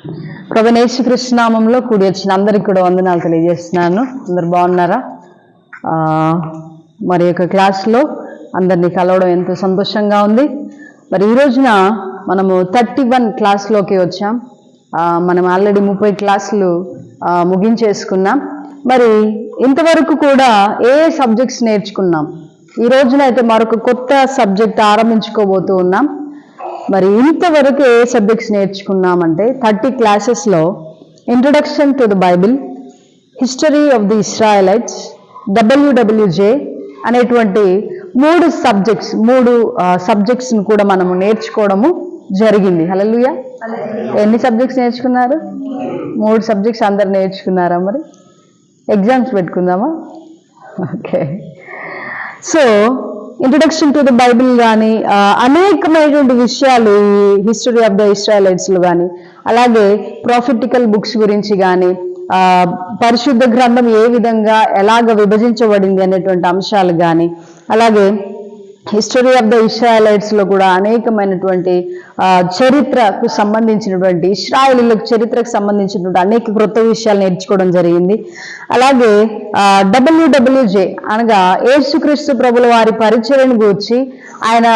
ప్రభువైన యేసుక్రీస్తు నామములో కూడి వచ్చిన అందరికీ కూడా వందనాలు తెలియజేస్తున్నాను. అందరు బాగున్నారా? మరి యొక్క క్లాస్లో అందరినీ కలవడం ఎంతో సంతోషంగా ఉంది. మరి ఈ రోజున మనము 31 క్లాస్లోకి వచ్చాం. మనం ఆల్రెడీ 30 క్లాసులు ముగించేసుకున్నాం. మరి ఇంతవరకు కూడా ఏ సబ్జెక్ట్స్ నేర్చుకున్నాం? ఈ రోజున అయితే మరొక కొత్త సబ్జెక్ట్ ఆరంభించుకోబోతూ ఉన్నాం. మరి ఇంతవరకు ఏ సబ్జెక్ట్స్ నేర్చుకున్నామంటే 30 క్లాసెస్లో introduction to the Bible, history of the Israelites, WWJ అనేటువంటి మూడు సబ్జెక్ట్స్ని కూడా మనము నేర్చుకోవడము జరిగింది. హల్లెలూయా. ఎన్ని సబ్జెక్ట్స్ నేర్చుకున్నారు? 3 సబ్జెక్ట్స్ అందరు నేర్చుకున్నారా? మరి ఎగ్జామ్స్ పెట్టుకుందామా? Okay. So introduction to the Bible కానీ అనేకమైనటువంటి విషయాలు ఈ హిస్టరీ ఆఫ్ ద ఇస్రాయలైట్స్లో కానీ, అలాగే ప్రాఫిటికల్ బుక్స్ గురించి కానీ, పరిశుద్ధ గ్రంథం ఏ విధంగా ఎలాగ విభజించబడింది అనేటువంటి అంశాలు కానీ, అలాగే హిస్టరీ ఆఫ్ ద ఇస్రాయలైట్స్లో కూడా అనేకమైనటువంటి చరిత్రకు సంబంధించినటువంటి ఇశ్రాయేలీయుల చరిత్రకు సంబంధించినటువంటి అనేక క్రొత్త విషయాలు నేర్చుకోవడం జరిగింది. అలాగే WWJ అనగా యేసుక్రీస్తు ప్రభుల వారి పరిచర్యను గూర్చి ఆయన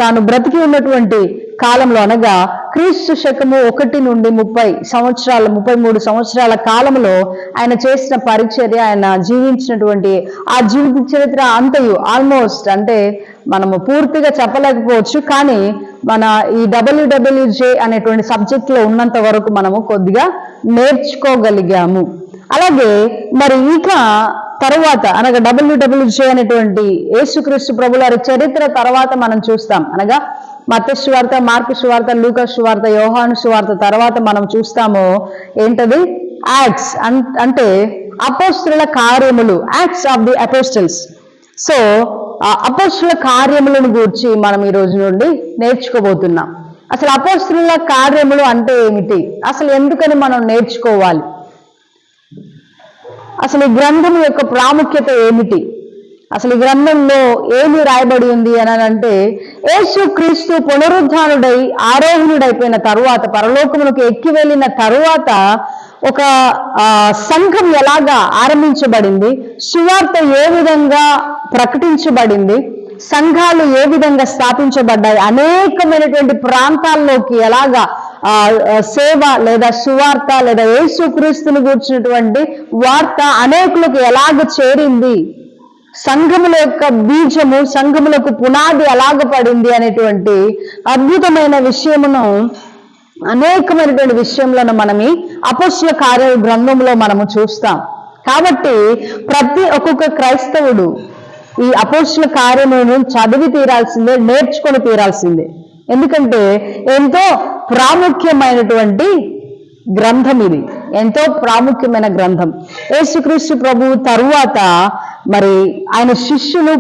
తాను బ్రతికి ఉన్నటువంటి కాలంలో అనగా క్రీస్తు శకము 1 నుండి 33 సంవత్సరాల కాలంలో ఆయన చేసిన పరిచర్య, ఆయన జీవించినటువంటి ఆ జీవిత చరిత్ర అంతయు ఆల్మోస్ట్ అంటే మనము పూర్తిగా చెప్పలేకపోవచ్చు, కానీ మన ఈ WWJ అనేటువంటి సబ్జెక్ట్లో ఉన్నంత వరకు మనము కొద్దిగా నేర్చుకోగలిగాము. అలాగే మరి ఇక తర్వాత అనగా WWJ అనేటువంటి యేసుక్రీస్తు ప్రభుల వారి చరిత్ర తర్వాత మనం చూస్తాం. అనగా మత్తయి సువార్త, మార్కు సువార్త, లూకా సువార్త, యోహాను సువార్త తర్వాత మనం చూస్తాము ఏంటది? యాక్ట్స్ అంటే అపోస్తలుల కార్యములు, Acts of the Apostles. So అపోస్తలుల కార్యములను గూర్చి మనం ఈ రోజు నుండి నేర్చుకోబోతున్నాం. అసలు అపోస్తలుల కార్యములు అంటే ఏమిటి? అసలు ఎందుకని మనం నేర్చుకోవాలి? అసలు ఈ గ్రంథం యొక్క ప్రాముఖ్యత ఏమిటి? అసలు ఈ గ్రంథంలో ఏమి రాయబడి ఉంది అని అంటే, యేసుక్రీస్తు పునరుద్ధానుడై ఆరోహణుడైపోయిన తరువాత, పరలోకములకు ఎక్కి వెళ్ళిన తరువాత ఒక సంఘం ఎలాగా ఆరంభించబడింది, సువార్త ఏ విధంగా ప్రకటించబడింది, సంఘాలు ఏ విధంగా స్థాపించబడ్డాయి, అనేకమైనటువంటి ప్రాంతాల్లోకి ఎలాగా సేవ లేదా సువార్త లేదా యేసుక్రీస్తుని గూర్చినటువంటి వార్త అనేకులకు ఎలాగ చేరింది, సంఘముల యొక్క బీజము, సంఘములకు పునాది ఎలాగ పడింది అనేటువంటి అద్భుతమైన విషయమును, అనేకమైనటువంటి విషయంలో మనం ఈ అపోస్తలుల కార్య గ్రంథంలో మనము చూస్తాం. కాబట్టి ప్రతి ఒక్కొక్క క్రైస్తవుడు ఈ అపోస్తలుల కార్యములను చదివి తీరాల్సిందే, నేర్చుకొని తీరాల్సిందే. ఎందుకంటే ఎంతో ప్రాముఖ్యమైనటువంటి గ్రంథం ఇది, ఎంతో ప్రాముఖ్యమైన గ్రంథం. యేసుక్రీస్తు ప్రభువు తరువాత మరి ఆయన శిష్యులు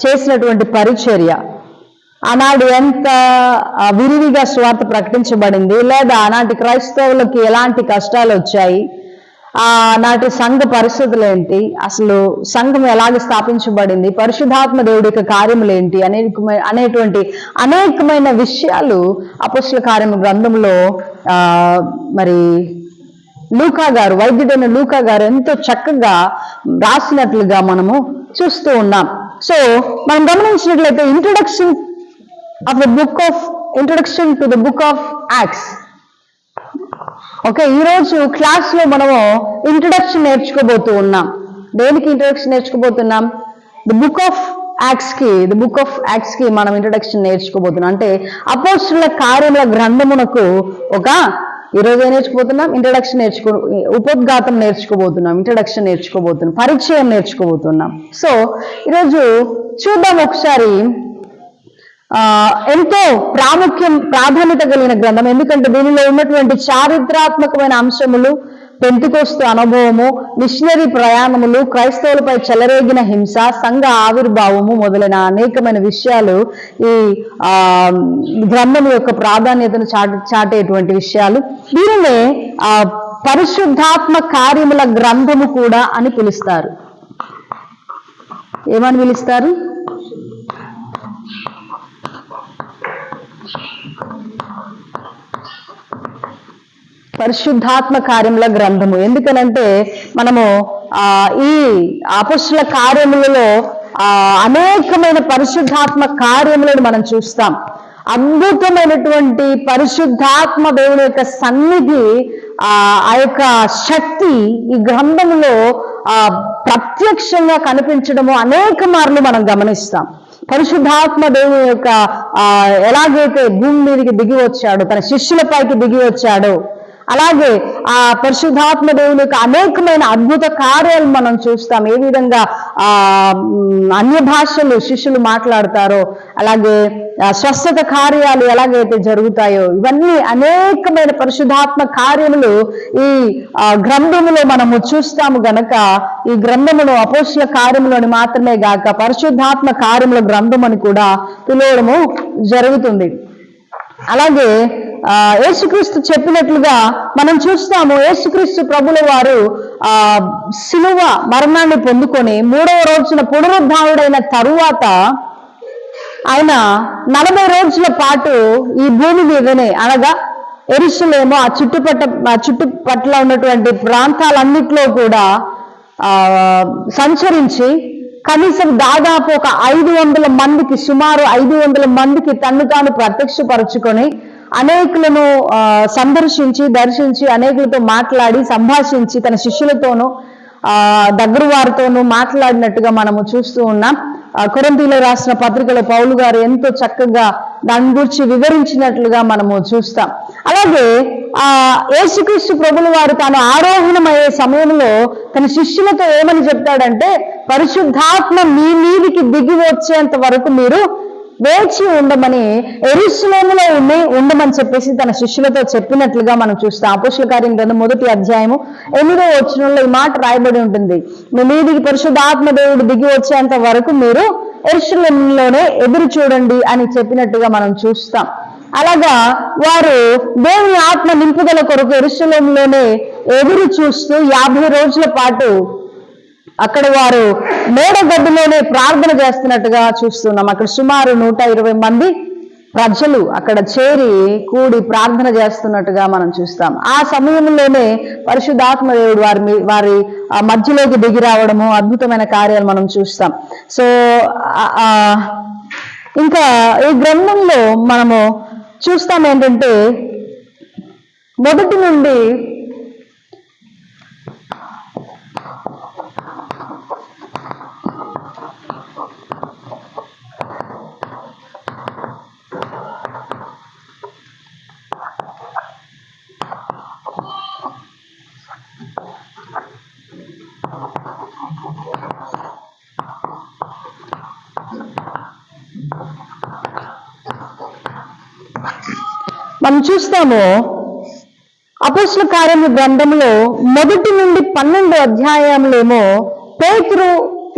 చేసినటువంటి పరిచర్య, ఆనాడు ఎంత విరివిగా స్వార్థ ప్రకటించబడింది, లేదా ఆనాటి క్రైస్తవులకి ఎలాంటి కష్టాలు వచ్చాయి, ఆనాటి సంఘ పరిస్థితులు ఏంటి, అసలు సంఘం ఎలాగ స్థాపించబడింది, పరిశుద్ధాత్మ దేవుడి యొక్క కార్యములు ఏంటి అనేటువంటి అనేకమైన విషయాలు అపోస్తలుల కార్యము గ్రంథంలో మరి లూకా గారు, వైద్యుడైన లూకా గారు ఎంతో చక్కగా రాసినట్లుగా మనము చూస్తూ ఉన్నాం. సో మనం గమనించినట్లయితే introduction to the book of Acts. Okay, ఈరోజు క్లాస్లో మనము ఇంట్రొడక్షన్ నేర్చుకోబోతూ ఉన్నాం. దేనికి ఇంట్రొడక్షన్ నేర్చుకోబోతున్నాం? ద బుక్ ఆఫ్ యాక్ట్స్ కి మనం ఇంట్రొడక్షన్ నేర్చుకోబోతున్నాం. అంటే అపోస్తలుల కార్యముల గ్రంథమునకు ఈరోజు ఏం నేర్చుకోబోతున్నాం? ఉపోద్ఘాతం నేర్చుకోబోతున్నాం, ఇంట్రొడక్షన్ నేర్చుకోబోతున్నాం, పరిచయం నేర్చుకోబోతున్నాం. సో ఈరోజు చూద్దాం ఒకసారి. ఎంతో ప్రాధాన్యత కలిగిన గ్రంథం, ఎందుకంటే దీనిలో ఉన్నటువంటి చారిత్రాత్మకమైన అంశములు, పెంతెకోస్తు అనుభవము, మిషనరీ ప్రయాణములు, క్రైస్తవులపై చెలరేగిన హింస, సంఘ ఆవిర్భావము మొదలైన అనేకమైన విషయాలు ఈ గ్రంథం యొక్క ప్రాధాన్యతను చాటేటువంటి విషయాలు. దీనినే పరిశుద్ధాత్మ కార్యముల గ్రంథము కూడా అని పిలుస్తారు. ఏమని పిలుస్తారు? పరిశుద్ధాత్మ కార్యముల గ్రంథము. ఎందుకనంటే మనము ఈ అపొస్తలుల కార్యములలో అనేకమైన పరిశుద్ధాత్మ కార్యములను మనం చూస్తాం. అద్భుతమైనటువంటి పరిశుద్ధాత్మ దేవుని యొక్క సన్నిధి, ఆ యొక్క శక్తి ఈ గ్రంథములో ప్రత్యక్షంగా కనిపించడము అనేక మార్లు మనం గమనిస్తాం. పరిశుద్ధాత్మ దేవుని యొక్క ఎలాగైతే భూమి మీదకి దిగి వచ్చాడో, తన శిష్యులపైకి దిగి వచ్చాడో, అలాగే ఆ పరిశుద్ధాత్మ దేవుని యొక్క అనేకమైన అద్భుత కార్యాలు మనం చూస్తాం. ఏ విధంగా అన్య భాషలు శిష్యులు మాట్లాడతారో, అలాగే స్వస్థత కార్యాలు ఎలాగైతే జరుగుతాయో, ఇవన్నీ అనేకమైన పరిశుద్ధాత్మ కార్యములు ఈ గ్రంథములో మనము చూస్తాము గనక ఈ గ్రంథమును అపోస్తలుల కార్యములని మాత్రమే గాక పరిశుద్ధాత్మ కార్యముల గ్రంథం అని కూడా పిలవడము జరుగుతుంది. అలాగే యేసుక్రీస్తు చెప్పినట్లుగా మనం చూస్తాము. యేసుక్రీస్తు ప్రభుల వారు శిలువ మరణాన్ని పొందుకొని 3వ రోజున పునరుద్ధానుడైన తరువాత ఆయన 40 రోజుల పాటు ఈ భూమి మీదనే, అనగా యెరూషలేము ఆ చుట్టుపట్ల ఉన్నటువంటి ప్రాంతాలన్నిట్లో కూడా సంచరించి కనీసం దాదాపు ఒక 500 మందికి, సుమారు 500 మందికి తన్ను తాను ప్రత్యక్షపరుచుకొని అనేకులను సందర్శించి, దర్శించి, అనేకులతో మాట్లాడి, సంభాషించి, తన శిష్యులతోనూ దగ్గర వారితోనూ మాట్లాడినట్టుగా మనము చూస్తూ ఉన్నాం. కొరింథీయులకు రాసిన పత్రికలో పౌలు గారు ఎంతో చక్కగా దాని గురించి వివరించినట్లుగా మనము చూస్తాం. అలాగే యేసుక్రీస్తు ప్రభుల వారు తాను ఆరోహణమయ్యే సమయంలో తన శిష్యులతో ఏమని చెప్తాడంటే, పరిశుద్ధాత్మ మీ మీదికి దిగి వచ్చేంత వరకు మీరు వేచి ఉండమని, యెరూషలేములో ఉండమని చెప్పేసి తన శిష్యులతో చెప్పినట్లుగా మనం చూస్తాం. అపోస్తలుల కార్యం గ్రంథం 1వ అధ్యాయము 8వ వచనంలో ఈ మాట రాయబడి ఉంటుంది. మీ మీదికి పరిశుద్ధాత్మ దేవుడు దిగి వచ్చేంత వరకు మీరు యెరూషలేములోనే ఎదురు చూడండి అని చెప్పినట్టుగా మనం చూస్తాం. అలాగా వారు దేవుని ఆత్మ నింపుదల కొరకు యెరూషలేములోనే ఎదురు చూస్తూ 50 రోజుల పాటు అక్కడ వారు మేడగడ్డలోనే ప్రార్థన చేస్తున్నట్టుగా చూస్తున్నాం. అక్కడ సుమారు 120 మంది ప్రజలు అక్కడ చేరి కూడి ప్రార్థన చేస్తున్నట్టుగా మనం చూస్తాం. ఆ సమయంలోనే పరిశుద్ధాత్మ దేవుడు వారి మధ్యలోకి దిగి రావడము, అద్భుతమైన కార్యాలు మనం చూస్తాం. సో ఇంకా ఈ గ్రంథంలో మనము చూస్తాం ఏంటంటే, మొదటి నుండి మనం చూస్తాము అపోస్తలుల కార్యముల గ్రంథంలో 1 నుండి 12 అధ్యాయములేమో పేతురు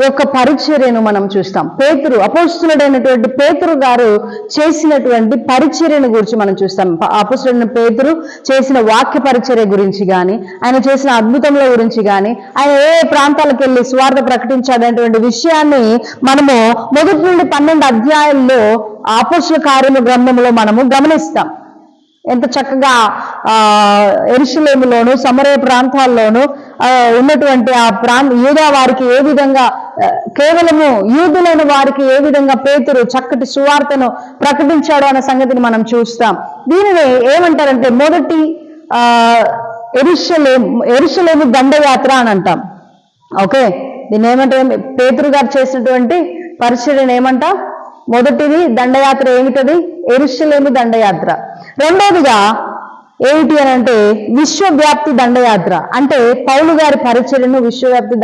యొక్క పరిచర్యను మనం చూస్తాం. పేతురు, అపోస్తలుడైనటువంటి పేతురు గారు చేసినటువంటి పరిచర్యను గురించి మనం చూస్తాం. అపోస్తలుడైన పేతురు చేసిన వాక్య పరిచర్య గురించి కానీ, ఆయన చేసిన అద్భుతముల గురించి కానీ, ఆయన ఏ ప్రాంతాలకు వెళ్ళి స్వార్థ ప్రకటించాడనేటువంటి విషయాన్ని మనము 1 నుండి 12 అధ్యాయాల్లో అపోస్తలుల కార్యముల గ్రంథంలో మనము గమనిస్తాం. ఎంత చక్కగా యెరూషలేములోను సమరయ ప్రాంతాల్లోనూ ఉన్నటువంటి ఆ యూదా వారికి ఏ విధంగా, కేవలము యూదులైన వారికి ఏ విధంగా పేతురు చక్కటి సువార్తను ప్రకటించాడు అనే సంగతిని మనం చూస్తాం. దీనిని ఏమంటారంటే మొదటి యెరూషలేము దండయాత్ర అని అంటాం. ఓకే, దీన్ని ఏమంటారు? పేతురు గారు చేసినటువంటి పరిచర్యను ఏమంటాం? మొదటిది దండయాత్ర ఏమిటది? యెరూషలేము దండయాత్ర. రెండోదిగా ఏమిటి అని అంటే విశ్వవ్యాప్తి దండయాత్ర. అంటే పౌలు గారి పరిచర్యను విశ్వవ్యాప్తి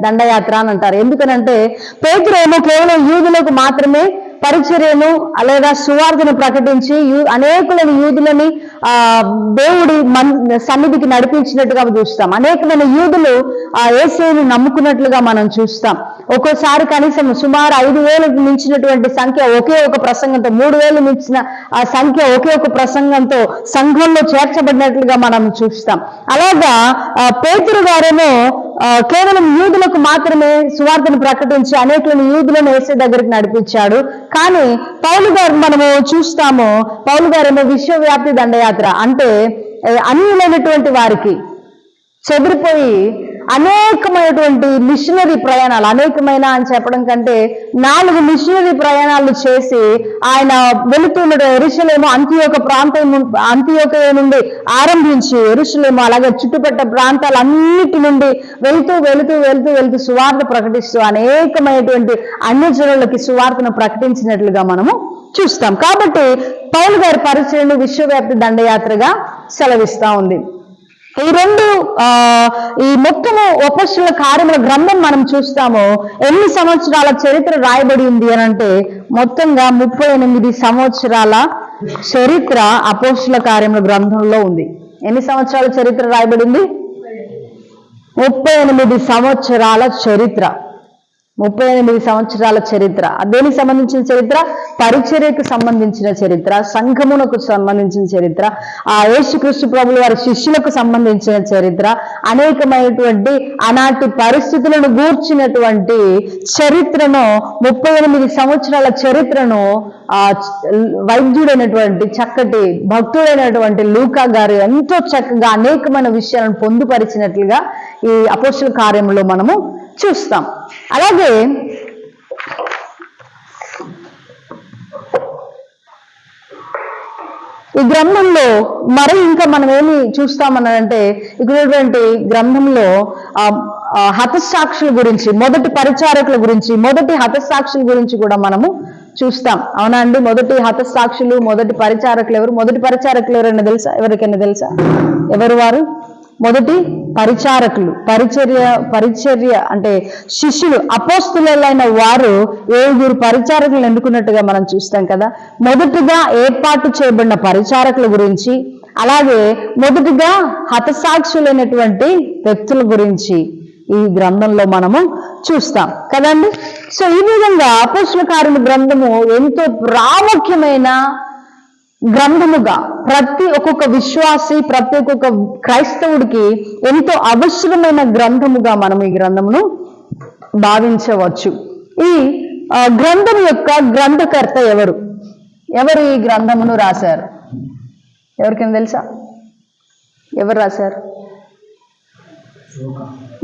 దండయాత్ర అని అంటారు. ఎందుకనంటే పేతురు ఏమో కేవలం యూదులకు మాత్రమే పరిచర్యను లేదా సువార్తను ప్రకటించి అనేకులను యూదులని దేవుడి సన్నిధికి నడిపించినట్టుగా చూస్తాం. అనేకమైన యూదులు యేసుని నమ్ముకున్నట్లుగా మనం చూస్తాం. ఒక్కోసారి కనీసం సుమారు 5,000 మించినటువంటి సంఖ్య ఒకే ఒక ప్రసంగంతో, 3,000 మించిన ఆ సంఖ్య ఒకే ఒక ప్రసంగంతో సంఘంలో చేర్చబడినట్లుగా మనం చూస్తాం. అలాగా పేతురు గారేమో కేవలం యూదులకు మాత్రమే సువార్తను ప్రకటించి అనేకులను యూదులను యేసు దగ్గరికి నడిపించాడు. కానీ పౌలు గారు మనము చూస్తాము, పౌలు గారేమో విశ్వవ్యాప్తి దండయాత్ర అంటే అన్యులైనటువంటి వారికి చెదిరిపోయి అనేకమైనటువంటి మిషనరీ ప్రయాణాలు, అనేకమైన అని చెప్పడం కంటే 4 మిషనరీ ప్రయాణాలు చేసి ఆయన వెళుతున్న యెరూషలేము అంతియోకయ నుండి ఆరంభించి యెరూషలేము అలాగే చుట్టుపక్కల ప్రాంతాలన్నిటి నుండి వెళుతూ సువార్త ప్రకటిస్తూ అనేకమైనటువంటి అన్యజనులకి సువార్తను ప్రకటించినట్లుగా మనము చూస్తాం. కాబట్టి పౌలు గారి పరిచయను విశ్వవ్యాప్తి దండయాత్రగా సెలవిస్తా ఉంది. ఈ మొత్తము అపోస్తలుల కార్యముల గ్రంథం మనం చూస్తాము. ఎన్ని సంవత్సరాల చరిత్ర రాయబడి ఉంది అని అంటే మొత్తంగా 38 సంవత్సరాల చరిత్ర అపోస్తలుల కార్యముల గ్రంథంలో ఉంది. ఎన్ని సంవత్సరాల చరిత్ర రాయబడింది? 38 సంవత్సరాల చరిత్ర. 38 సంవత్సరాల చరిత్ర. దేనికి సంబంధించిన చరిత్ర? పరిచర్యకు సంబంధించిన చరిత్ర, సంఘమునకు సంబంధించిన చరిత్ర, యేసుక్రీస్తు ప్రభుల వారి శిష్యులకు సంబంధించిన చరిత్ర, అనేకమైనటువంటి ఆనాటి పరిస్థితులను గూర్చినటువంటి చరిత్రను 38 సంవత్సరాల చరిత్రను వైద్యుడైనటువంటి చక్కటి భక్తుడైనటువంటి లూకా గారు ఎంతో చక్కగా అనేకమైన విషయాలను పొందుపరిచినట్లుగా ఈ అపోస్తలుల కార్యములో మనము చూస్తాం. అలాగే ఈ గ్రంథంలో మరి ఇంకా మనం ఏమి చూస్తామన్నారంటే ఇక్కడ గ్రంథంలో హతసాక్షుల గురించి, మొదటి పరిచారకుల గురించి, మొదటి హతసాక్షుల గురించి కూడా మనము చూస్తాం. అవునా అండి? మొదటి హతసాక్షులు, మొదటి పరిచారకులు ఎవరు? మొదటి పరిచారకులు ఎవరైనా తెలుసా? ఎవరికైనా తెలుసా? ఎవరు వారు? మొదటి పరిచారకులు. పరిచర్య అంటే శిష్యులు, అపోస్తలులైన వారు 7 పరిచారకులను ఎన్నుకున్నట్టుగా మనం చూస్తాం కదా. మొదటిగా ఏర్పాటు చేయబడిన పరిచారకుల గురించి, అలాగే మొదటిగా హతసాక్షులైనటువంటి వ్యక్తుల గురించి ఈ గ్రంథంలో మనము చూస్తాం కదండి. సో ఈ విధంగా అపోస్తలుల కార్యముల గ్రంథము ఎంతో ప్రాముఖ్యమైన గ్రంథముగా ప్రతి ఒక్కొక్క విశ్వాసి, ప్రతి ఒక్కొక్క క్రైస్తవుడికి ఎంతో అవసరమైన గ్రంథముగా మనం ఈ గ్రంథమును భావించవచ్చు. ఈ గ్రంథం యొక్క గ్రంథకర్త ఎవరు? ఎవరు ఈ గ్రంథమును రాశారు? ఎవరికైనా తెలుసా? ఎవరు రాశారు?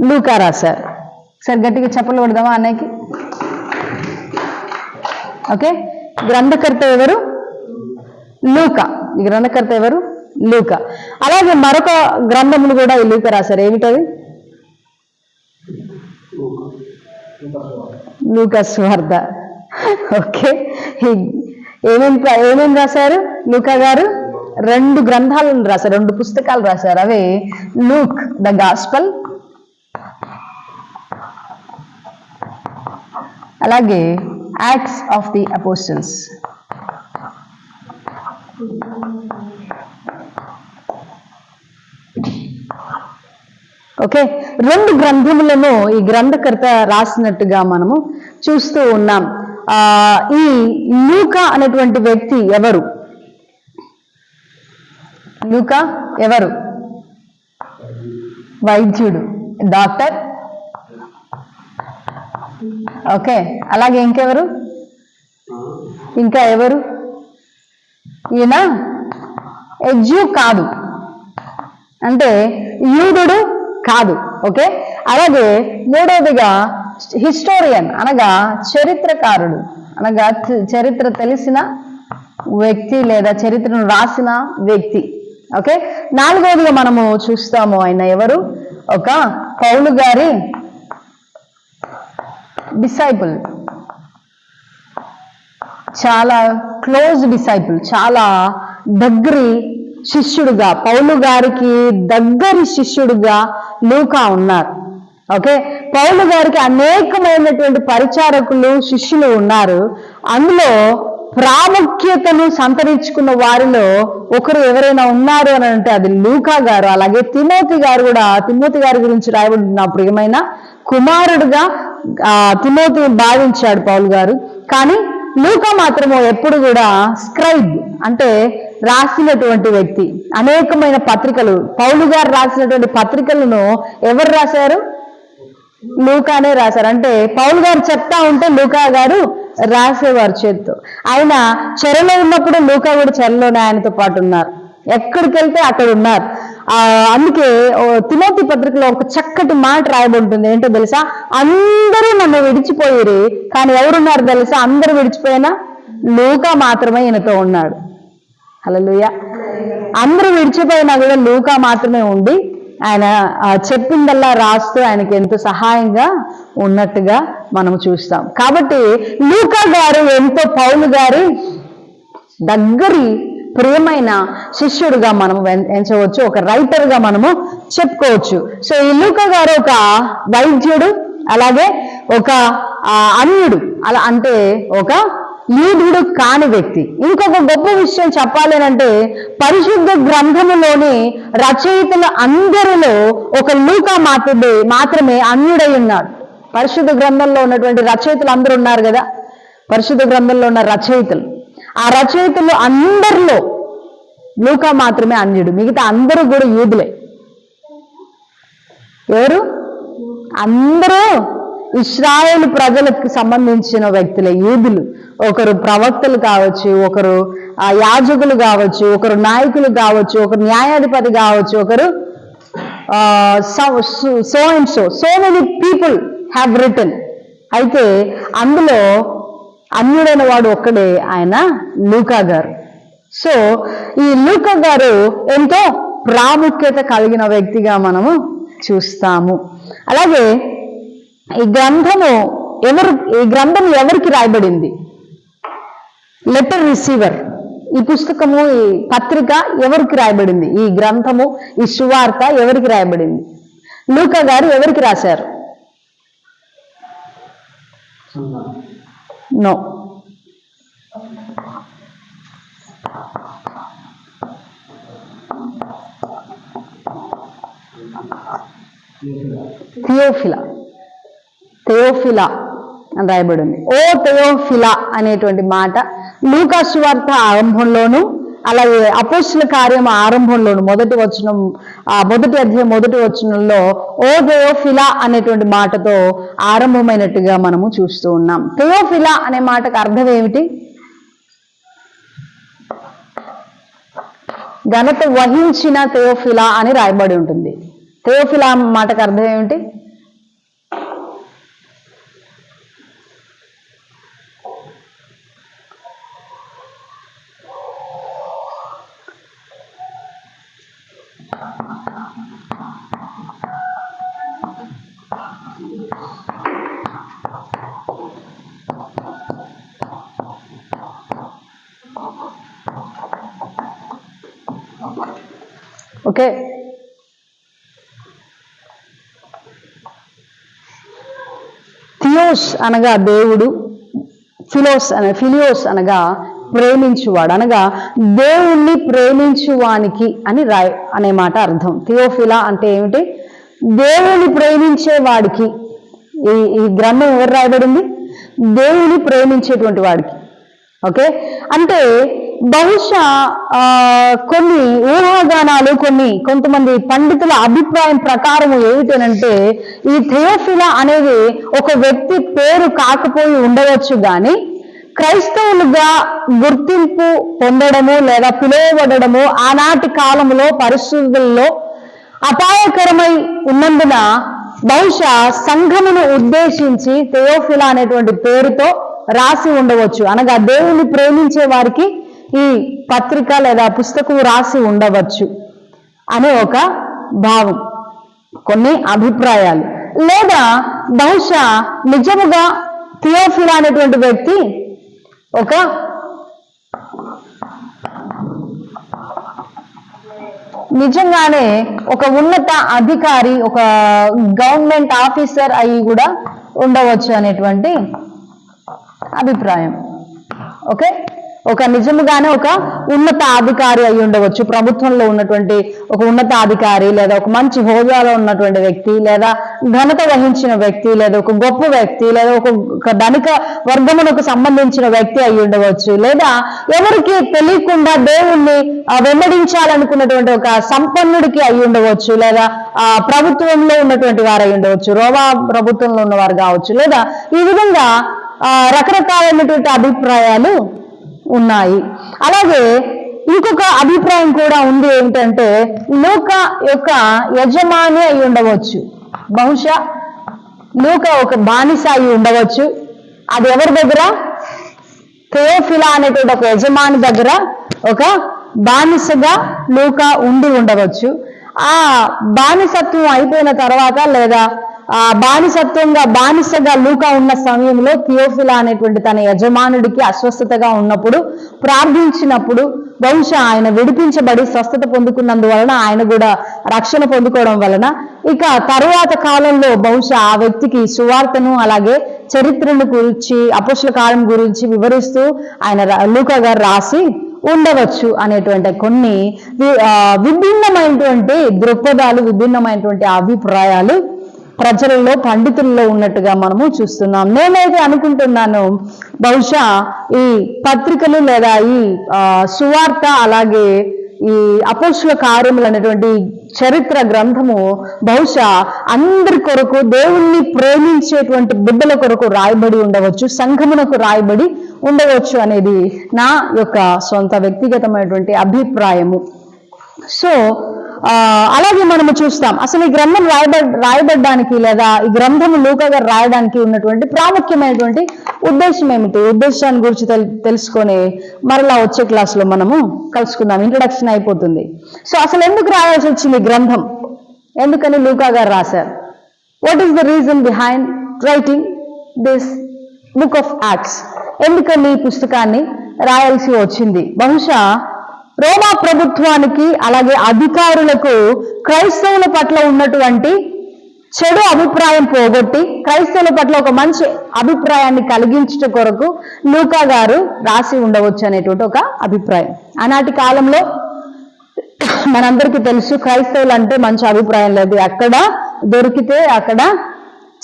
లూకా రాశారు. సరే గట్టిగా చెప్పలు కొడదామా అన్నయ్యకి? ఓకే, గ్రంథకర్త ఎవరు? లూకా. ఈ గ్రంథకర్త ఎవరు? లూకా. అలాగే మరొక గ్రంథములు కూడా ఈ లూకా రాశారు. ఏమిటది? లూకా సువార్త. ఓకే, ఏమేమి రాశారు లూకా గారు? 2 గ్రంథాలను రాశారు, 2 పుస్తకాలు రాశారు. అవి లూక్ ద గాస్పల్, అలాగే acts of the apostles. Okay, 2 గ్రంథములను ఈ గ్రంథకర్త రాసినట్టుగా మనము చూస్తూ ఉన్నాం. ఈ లూకా అనేటువంటి వ్యక్తి ఎవరు? లూకా ఎవరు? వైద్యుడు, డాక్టర్. ఓకే, అలాగే ఇంకా ఎవరు? ఈయన ఎజ్యు కాదు, అంటే యూదుడు కాదు. ఓకే, అలాగే మూడవదిగా హిస్టోరియన్ అనగా చరిత్రకారుడు, అనగా చరిత్ర తెలిసిన వ్యక్తి లేదా చరిత్రను రాసిన వ్యక్తి. ఓకే, 4వదిగా మనము చూస్తాము ఆయన ఎవరు? ఒక పౌలు గారి డిసైపుల్, చాలా క్లోజ్ డిసైపుల్, చాలా దగ్గరి శిష్యుడుగా, పౌలు గారికి దగ్గరి శిష్యుడుగా లూకా ఉన్నారు. ఓకే, పౌలు గారికి అనేకమైనటువంటి పరిచారకులు, శిష్యులు ఉన్నారు. అందులో ప్రాముఖ్యతను సంతరించుకున్న వారిలో ఒకరు ఎవరైనా ఉన్నారు అని అంటే అది లూకా గారు. అలాగే తిమోతి గారు కూడా. తిమోతి గారి గురించి రాయబడిన ప్రియమైన కుమారుడుగా తిమోతిని భావించాడు పౌలు గారు. కానీ లూకా మాత్రము ఎప్పుడు కూడా స్క్రైబ్ అంటే రాసినటువంటి వ్యక్తి. అనేకమైన పత్రికలు, పౌలు గారు రాసినటువంటి పత్రికలను ఎవరు రాశారు? లూకానే రాశారు. అంటే పౌలు గారు చెప్తా ఉంటే లూకా గారు రాసేవారు చేత్తో. ఆయన చెరలో ఉన్నప్పుడు లూకా కూడా చెరలోనే ఆయనతో పాటు ఉన్నారు. ఎక్కడికి వెళ్తే అక్కడ ఉన్నారు. అందుకే తిమోతి పత్రికలో ఒక చక్కటి మాట రాయబడుతుంది. ఏంటో తెలుసా? అందరూ నన్ను విడిచిపోయిరి, కానీ ఎవరున్నారు తెలుసా? అందరూ విడిచిపోయినా లూకా మాత్రమే ఈయనతో ఉన్నాడు. హల్లెలూయా. అందరూ విడిచిపోయినా కూడా లూకా మాత్రమే ఉండి ఆయన చెప్పిందల్లా రాస్తూ ఆయనకి ఎంతో సహాయంగా ఉన్నట్టుగా మనం చూస్తాం. కాబట్టి లూకా గారు ఎంతో పౌలు గారి దగ్గరి ప్రియమైన శిష్యుడిగా మనం ఎంచవచ్చు, ఒక రైటర్గా మనము చెప్పుకోవచ్చు. సో ఈ లూకా గారు ఒక వైద్యుడు, అలాగే ఒక అన్యుడు, అలా అంటే ఒక యూదుడు కాని వ్యక్తి. ఇంకొక గొప్ప విషయం చెప్పాలి అంటే, పరిశుద్ధ గ్రంథములోని రచయితలు అందరిలో ఒక లూకా మాత్రమే అన్యుడై ఉన్నాడు. పరిశుద్ధ గ్రంథంలో ఉన్నటువంటి రచయితలు అందరూ ఉన్నారు కదా, పరిశుద్ధ గ్రంథంలో ఉన్న రచయితలు, ఆ రచయితలు అందరిలో లూకా మాత్రమే అన్యుడు. మిగతా అందరూ కూడా యూదులే. ఎవరు? అందరూ ఇశ్రాయేలు ప్రజలకు సంబంధించిన వ్యక్తులే, యూదులు. ఒకరు ప్రవక్తలు కావచ్చు, ఒకరు యాజకులు కావచ్చు, ఒకరు నాయకులు కావచ్చు, ఒకరు న్యాయాధిపతి కావచ్చు, ఒకరు so many people have return. అయితే అందులో అన్యుడైన వాడు ఒక్కడే, ఆయన లూకా గారు. సో ఈ లూకా గారు ఎంతో ప్రాముఖ్యత కలిగిన వ్యక్తిగా మనము చూస్తాము. అలాగే ఈ గ్రంథం ఎవరికి రాయబడింది? Letter receiver. ఈ పుస్తకము, ఈ పత్రిక ఎవరికి రాయబడింది? ఈ గ్రంథము, ఈ సువార్త ఎవరికి రాయబడింది? లూకా గారు ఎవరికి రాశారు? నో, థెయోఫిలా అని రాయబడింది. ఓ థెయోఫిలా అనేటువంటి మాట లూకా సువార్త ఆరంభంలోను, అలాగే అపోస్తుల కార్యం ఆరంభంలోను మొదటి అధ్యాయం మొదటి వచనంలో ఓ థెయోఫిలా అనేటువంటి మాటతో ఆరంభమైనట్టుగా మనము చూస్తూ ఉన్నాం. థెయోఫిలా అనే మాటకు అర్థం ఏమిటి? ఘనత వహించిన థెయోఫిలా అని రాయబడి ఉంటుంది. థెయోఫిలా మాటకు అర్థం ఏమిటి? ఓకే, థియోస్ అనగా దేవుడు, ఫిలియోస్ అనగా ప్రేమించువాడు, అనగా దేవుణ్ణి ప్రేమించువానికి అనే మాట అర్థం. థియోఫిలా అంటే ఏమిటి? దేవుని ప్రేమించేవాడికి. ఈ గ్రంథం ఎవరు రాయబడింది? దేవుని ప్రేమించేటువంటి వాడికి. ఓకే, అంటే బహుశా కొన్ని ఊహాగానాలు, కొంతమంది పండితుల అభిప్రాయం ప్రకారం ఏమిటనంటే, ఈ థెయోఫిలా అనేది ఒక వ్యక్తి పేరు కాకపోయి ఉండవచ్చు, కానీ క్రైస్తవులుగా గుర్తింపు పొందడము లేదా పిలువబడము ఆనాటి కాలంలో పరిస్థితుల్లో అపాయకరమై ఉన్నందున బహుశా సంఘమును ఉద్దేశించి థెయోఫిలా అనేటువంటి పేరుతో రాసి ఉండవచ్చు. అనగా దేవుని ప్రేమించే వారికి ఈ పత్రిక లేదా పుస్తకం రాసి ఉండవచ్చు అనే ఒక భావం, కొన్ని అభిప్రాయాలు. లేదా బహుశా నిజముగా థియోఫిలా అనేటువంటి వ్యక్తి ఒక నిజంగానే ఒక ఉన్నత అధికారి, ఒక గవర్నమెంట్ ఆఫీసర్ అయి కూడా ఉండవచ్చు అనేటువంటి అభిప్రాయం. ఓకే, ఒక నిజముగానే ఒక ఉన్నత అధికారి అయి ఉండవచ్చు, ప్రభుత్వంలో ఉన్నటువంటి ఒక ఉన్నత అధికారి, లేదా ఒక మంచి హోదాలో ఉన్నటువంటి వ్యక్తి, లేదా ఘనత వహించిన వ్యక్తి, లేదా ఒక గొప్ప వ్యక్తి, లేదా ఒక ధనిక వర్గమునకు సంబంధించిన వ్యక్తి అయి ఉండవచ్చు, లేదా ఎవరికి తెలియకుండా దేవుణ్ణి వెంబడించాలనుకున్నటువంటి ఒక సంపన్నుడికి అయి ఉండవచ్చు, లేదా ప్రభుత్వంలో ఉన్నటువంటి వారు అయి ఉండవచ్చు, రోమా ప్రభుత్వంలో ఉన్నవారు కావచ్చు, లేదా ఈ విధంగా రకరకాలైనటువంటి అభిప్రాయాలు ఉన్నాయి. అలాగే ఇంకొక అభిప్రాయం కూడా ఉంది, ఏమిటంటే లూకా యొక్క యజమాని అయి ఉండవచ్చు. బహుశా లూకా ఒక బానిస అయి ఉండవచ్చు. అది ఎవరి దగ్గర? థియోఫిలా అనేటువంటి ఒక యజమాని దగ్గర ఒక బానిసగా లూకా ఉండి ఉండవచ్చు. ఆ బానిసత్వం అయిపోయిన తర్వాత, లేదా ఆ బానిసగా లూకా ఉన్న సమయంలో థియోఫిలా అనేటువంటి తన యజమానుడికి అస్వస్థతగా ఉన్నప్పుడు ప్రార్థించినప్పుడు బహుశా ఆయన విడిపించబడి స్వస్థత పొందుకున్నందువలన, ఆయన కూడా రక్షణ పొందుకోవడం వలన ఇక తరువాత కాలంలో బహుశా ఆ వ్యక్తికి సువార్తను అలాగే చరిత్రను గురించి, అపోస్తలుల కాలం గురించి వివరిస్తూ ఆయన లూకా గారు రాసి ఉండవచ్చు అనేటువంటి కొన్ని విభిన్నమైనటువంటి దృక్పథాలు, విభిన్నమైనటువంటి అభిప్రాయాలు ప్రజలలో, పండితుల్లో ఉన్నట్టుగా మనము చూస్తున్నాం. నేనైతే అనుకుంటున్నాను బహుశా ఈ పత్రికలు లేదా ఈ సువార్త అలాగే ఈ అపోస్తలుల కార్యములు అనేటువంటి చరిత్ర గ్రంథము బహుశా అందరి కొరకు, దేవుణ్ణి ప్రేమించేటువంటి బిడ్డల కొరకు రాయబడి ఉండవచ్చు, సంఘమునకు రాయబడి ఉండవచ్చు అనేది నా యొక్క సొంత వ్యక్తిగతమైనటువంటి అభిప్రాయము. సో అలాగే మనము చూస్తాం అసలు ఈ గ్రంథం రాయబడ్డానికి లేదా ఈ గ్రంథము లూకా గారు రాయడానికి ఉన్నటువంటి ప్రాముఖ్యమైనటువంటి ఉద్దేశం ఏమిటి? ఉద్దేశాన్ని గురించి తెలుసుకొని మరలా వచ్చే క్లాసులో మనము కలుసుకుందాం. ఇంట్రడక్షన్ అయిపోతుంది. సో అసలు ఎందుకు రాయాల్సి వచ్చింది గ్రంథం? ఎందుకని లూకా గారు రాశారు? What is the reason behind writing this book of acts? ఎందుకని ఈ పుస్తకాన్ని రాయాల్సి వచ్చింది? బహుశా రోమా ప్రభుత్వానికి అలాగే అధికారులకు క్రైస్తవుల పట్ల ఉన్నటువంటి చెడు అభిప్రాయం పోగొట్టి క్రైస్తవుల పట్ల ఒక మంచి అభిప్రాయాన్ని కలిగించడం కొరకు లూకా గారు రాసి ఉండవచ్చు అనేటువంటి ఒక అభిప్రాయం. ఆనాటి కాలంలో మనందరికీ తెలుసు, క్రైస్తవులు అంటే మంచి అభిప్రాయం లేదు. ఎక్కడ దొరికితే అక్కడ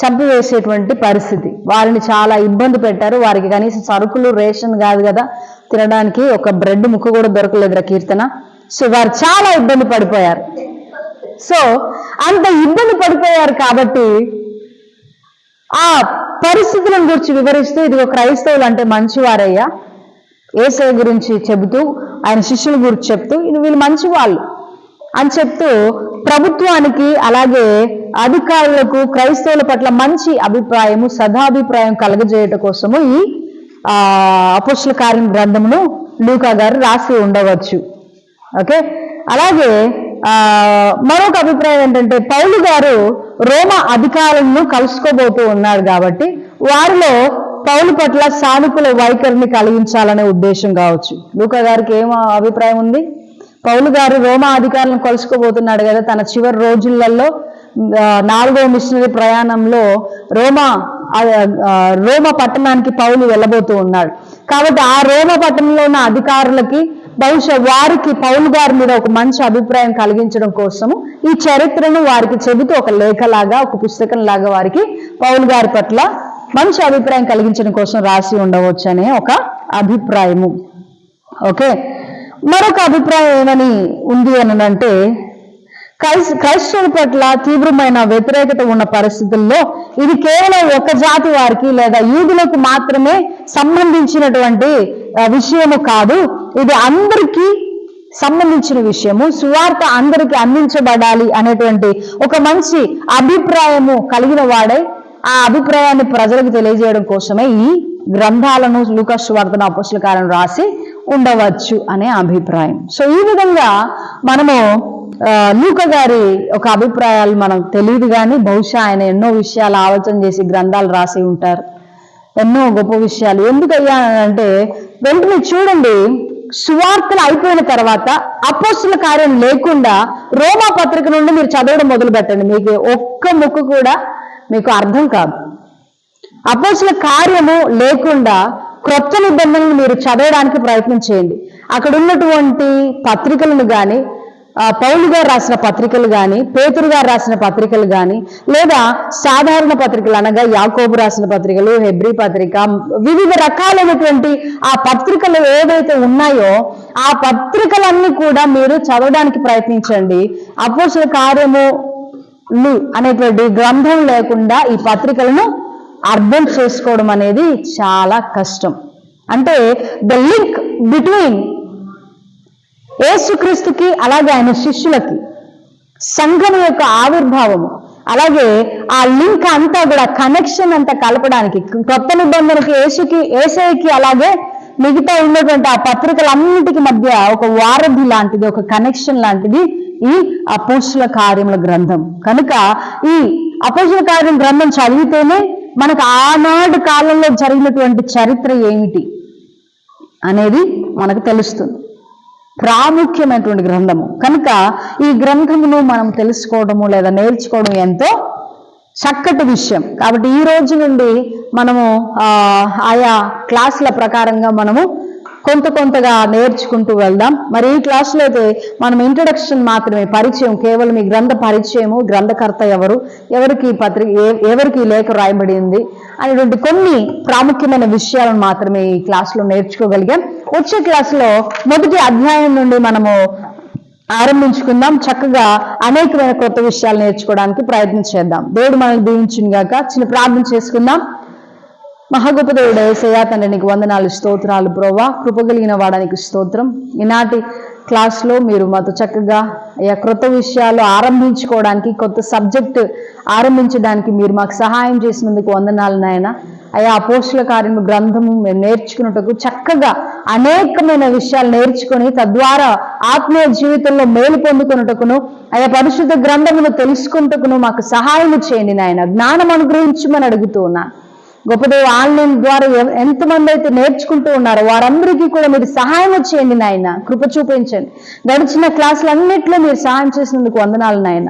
చంపివేసేటువంటి పరిస్థితి. వారిని చాలా ఇబ్బంది పెట్టారు. వారికి కనీసం సరుకులు, రేషన్ కాదు కదా తినడానికి, ఒక బ్రెడ్ ముక్క కూడా దొరకలేదురా కీర్తన. సో వారు చాలా ఇబ్బంది పడిపోయారు. సో అంత ఇబ్బంది పడిపోయారు కాబట్టి ఆ పరిస్థితులను గురించి వివరిస్తూ, ఇదిగో క్రైస్తవులు అంటే మంచివారయ్యా, యేసయ్య గురించి చెబుతూ, ఆయన శిష్యుల గురించి చెప్తూ, వీళ్ళు మంచి వాళ్ళు అని చెప్తూ ప్రభుత్వానికి అలాగే అధికారులకు క్రైస్తవుల పట్ల మంచి అభిప్రాయము, సదాభిప్రాయం కలగజేయటం కోసము ఈ అపోస్తలుల కార్యం గ్రంథమును లూకా గారు రాసి ఉండవచ్చు. ఓకే, అలాగే మరొక అభిప్రాయం ఏంటంటే పౌలు గారు రోమా అధికారులను కలుసుకోబోతూ ఉన్నాడు కాబట్టి వారిలో పౌలు పట్ల సానుకూల వైఖరిని కలిగించాలనే ఉద్దేశం కావచ్చు. లూకా గారికి ఏం అభిప్రాయం ఉంది? పౌలు గారు రోమా అధికారులను కలుసుకోబోతున్నాడు కదా, తన చివరి రోజులలో 4వ మిషనరీ ప్రయాణంలో రోమా పట్టణానికి పౌలు వెళ్ళబోతూ ఉన్నాడు. కాబట్టి ఆ రోమా పట్టణంలో ఉన్న అధికారులకి బహుశా వారికి పౌలు గారి మీద ఒక మంచి అభిప్రాయం కలిగించడం కోసము ఈ చరిత్రను వారికి చెబుతూ ఒక లేఖలాగా, ఒక పుస్తకం లాగా వారికి పౌలు గారి పట్ల మంచి అభిప్రాయం కలిగించడం కోసం రాసి ఉండవచ్చు అనే ఒక అభిప్రాయము. ఓకే, మరొక అభిప్రాయం ఏమని ఉంది అని అంటే, క్రైస్తవుల పట్ల తీవ్రమైన వ్యతిరేకత ఉన్న పరిస్థితుల్లో ఇది కేవలం ఒక జాతి వారికి లేదా యూదులకు మాత్రమే సంబంధించినటువంటి విషయము కాదు, ఇది అందరికీ సంబంధించిన విషయము, సువార్త అందరికీ అందించబడాలి అనేటువంటి ఒక మంచి అభిప్రాయము కలిగిన వాడై ఆ అభిప్రాయాన్ని ప్రజలకు తెలియజేయడం కోసమే ఈ గ్రంథాలను లూకా సువార్తను అపోస్తలుల కార్యం రాసి ఉండవచ్చు అనే అభిప్రాయం. సో ఈ విధంగా మనము లూకా గారి ఒక అభిప్రాయాలు మనకు తెలియదు, కానీ బహుశా ఆయన ఎన్నో విషయాలు ఆలోచన చేసి గ్రంథాలు రాసి ఉంటారు, ఎన్నో గొప్ప విషయాలు. ఎందుకయ్యా అంటే వెంటనే చూడండి, సువార్తలు అయిపోయిన తర్వాత అపోస్తలుల కార్యం లేకుండా రోమా పత్రిక నుండి మీరు చదవడం మొదలు పెట్టండి, మీకు ఒక్క ముక్క కూడా మీకు అర్థం కాదు. అపోస్తలుల కార్యము లేకుండా క్రొత్త నిబంధనలు మీరు చదవడానికి ప్రయత్నం చేయండి. అక్కడ ఉన్నటువంటి పత్రికలను కానీ, పౌలు గారు రాసిన పత్రికలు కానీ, పేతురు గారు రాసిన పత్రికలు కానీ, లేదా సాధారణ పత్రికలు అనగా యాకోబు రాసిన పత్రికలు, హెబ్రీ పత్రిక, వివిధ రకాలైనటువంటి ఆ పత్రికలు ఏవైతే ఉన్నాయో ఆ పత్రికలన్నీ కూడా మీరు చదవడానికి ప్రయత్నించండి. అపోస్తలుల కార్యము అనేటువంటి గ్రంథం లేకుండా ఈ పత్రికలను అర్థం చేసుకోవడం అనేది చాలా కష్టం. అంటే ద లింక్ బిట్వీన్ యేసుక్రీస్తుకి అలాగే ఆయన శిష్యులకి సంఘం యొక్క ఆవిర్భావము, అలాగే ఆ లింక్ అంతా కూడా కనెక్షన్ అంతా కలపడానికి కొత్త నిబంధనకి యేసయ్యకి అలాగే మిగతా ఉన్నటువంటి ఆ పత్రికలన్నిటికీ మధ్య ఒక వారధి లాంటిది, ఒక కనెక్షన్ లాంటిది ఈ అపోస్తుల కార్యముల గ్రంథం. కనుక ఈ అపోస్తుల కార్యం గ్రంథం చదివితేనే మనకు ఆనాడు కాలంలో జరిగినటువంటి చరిత్ర ఏమిటి అనేది మనకు తెలుస్తుంది. ప్రాముఖ్యమైనటువంటి గ్రంథము కనుక ఈ గ్రంథమును మనం తెలుసుకోవడము లేదా నేర్చుకోవడం ఎంతో చక్కటి విషయం. కాబట్టి ఈ రోజు నుండి మనము ఆయా క్లాసుల ప్రకారంగా మనము కొంతగా నేర్చుకుంటూ వెళ్దాం. మరి ఈ క్లాసులో అయితే మనం ఇంట్రొడక్షన్ మాత్రమే, పరిచయం, కేవలం ఈ గ్రంథ పరిచయము, గ్రంథకర్త ఎవరు, ఎవరికి లేఖ రాయబడింది అనేటువంటి కొన్ని ప్రాముఖ్యమైన విషయాలను మాత్రమే ఈ క్లాసులో నేర్చుకోగలిగాం. వచ్చే క్లాసులో మొదటి అధ్యాయం నుండి మనము ఆరంభించుకుందాం. చక్కగా అనేకమైన కొత్త విషయాలు నేర్చుకోవడానికి ప్రయత్నం చేద్దాం. దేవుడు మనల్ని దీవించును గాక. చిన్న ప్రార్థన చేసుకుందాం. మహాగొప్ప దేవుడు యేసయ్యా తండ్రి, నీకు వందనాలు, స్తోత్రాలు ప్రభువా. కృపగలిగిన వాడానికి స్తోత్రం. ఈనాటి క్లాస్లో మీరు మాతో చక్కగా క్రొత్త విషయాలు ఆరంభించుకోవడానికి, కొత్త సబ్జెక్టు ఆరంభించడానికి మీరు మాకు సహాయం చేసినందుకు వందనాలు నాయన. అపోస్తుల కార్యము గ్రంథము మేము నేర్చుకున్నట్టుకు చక్కగా అనేకమైన విషయాలు నేర్చుకొని తద్వారా ఆత్మీయ జీవితంలో మేలు పొందుకున్నట్టుకును పరిశుద్ధ గ్రంథమును తెలుసుకుంటకును మాకు సహాయం చేయండి నాయన. జ్ఞానం అనుగ్రహించమని అడుగుతూ ఉన్నాను. గొప్పదేవ ఆన్లైన్ ద్వారా ఎంతమంది అయితే నేర్చుకుంటూ ఉన్నారో వారందరికీ కూడా మీరు సహాయం చేయండి నాయన. కృప చూపించండి. గడిచిన క్లాసులన్నింటిలో మీరు సహాయం చేసినందుకు వందనాలు నాయన.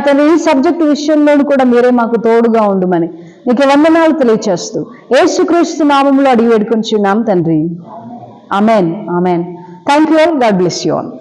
తను ఈ సబ్జెక్టు విషయంలో కూడా మీరే మాకు తోడుగా ఉండుమని నీకు వందనాలు తెలియచేస్తూ యేసుక్రీస్తు నామములో అడిగి వేడుకొంచున్నాం తండ్రి. Amen. Amen. Thank you all. God bless you all.